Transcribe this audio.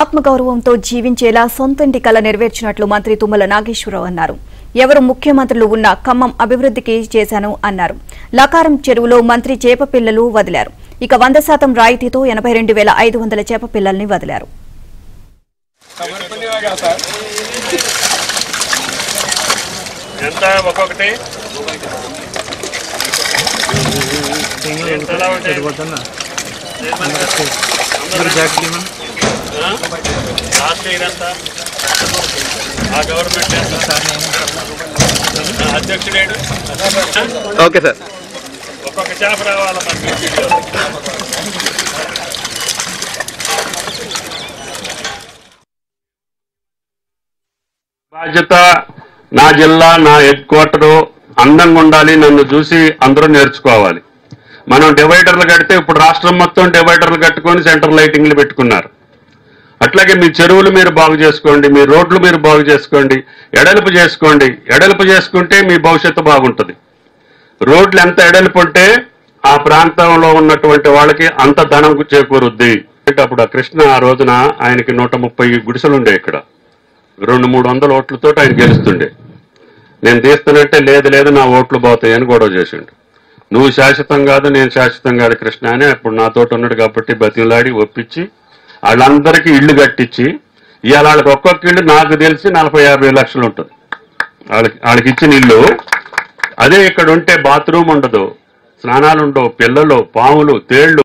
ఆత్మగౌరవంతో జీవించేలా సొంతంటి కల నెరవేర్చినట్లు మంత్రి తుమ్మల నాగేశ్వరరావు అన్నారు. ఎవరు ముఖ్యమంత్రులు ఉన్నా ఖమ్మం అభివృద్ధికి చేశాను అన్నారు. లకారం చెరువులో మంత్రి చేప పిల్లలు వదిలారు. ఇక 100% రాయితీతో 82,500 చేప పిల్లల్ని వదిలారు. ఓకే సార్ ఒక్కొక్క చేప రావాల బాధ్యత నా జిల్లా నా హెడ్ క్వార్టర్ అందంగా ఉండాలి. నన్ను చూసి అందరూ నేర్చుకోవాలి. మనం డివైడర్లు కడితే ఇప్పుడు రాష్ట్రం మొత్తం డివైడర్లు కట్టుకొని సెంటర్ లైటింగ్లు పెట్టుకున్నారు. అట్లాగే మీ చెరువులు మీరు బాగు చేసుకోండి, మీ రోడ్లు మీరు బాగు చేసుకోండి, ఎడల్పు చేసుకోండి. ఎడల్పు చేసుకుంటే మీ భవిష్యత్తు బాగుంటుంది. రోడ్లు ఎంత ఎడల్పు ఉంటే ఆ ప్రాంతంలో ఉన్నటువంటి వాళ్ళకి అంత ధనం చేకూరుద్ది. అప్పుడు ఆ కృష్ణ ఆ రోజున ఆయనకి 130 గుడిసెలుండే. ఇక్కడ 200-300 ఓట్లతో ఆయన గెలుస్తుండే. నేను తీస్తున్నట్టే లేదు నా ఓట్లు పోతాయని గొడవ చేసిండు. నువ్వు శాశ్వతం కాదు, నేను శాశ్వతం కాదు కృష్ణ అని అప్పుడు నాతోటి ఉన్నాడు కాబట్టి బతిలాడి ఒప్పించి వాళ్ళందరికీ ఇళ్లు కట్టించి ఇవాళ వాళ్ళకి ఒక్కొక్క ఇల్లు నాకు తెలిసి 40-50 లక్షలు ఉంటుంది. వాళ్ళకి ఇచ్చిన ఇల్లు. అదే ఇక్కడ ఉంటే బాత్రూమ్ ఉండదు, స్నానాలు ఉండవు, పిల్లలు, పాములు, తేళ్లు.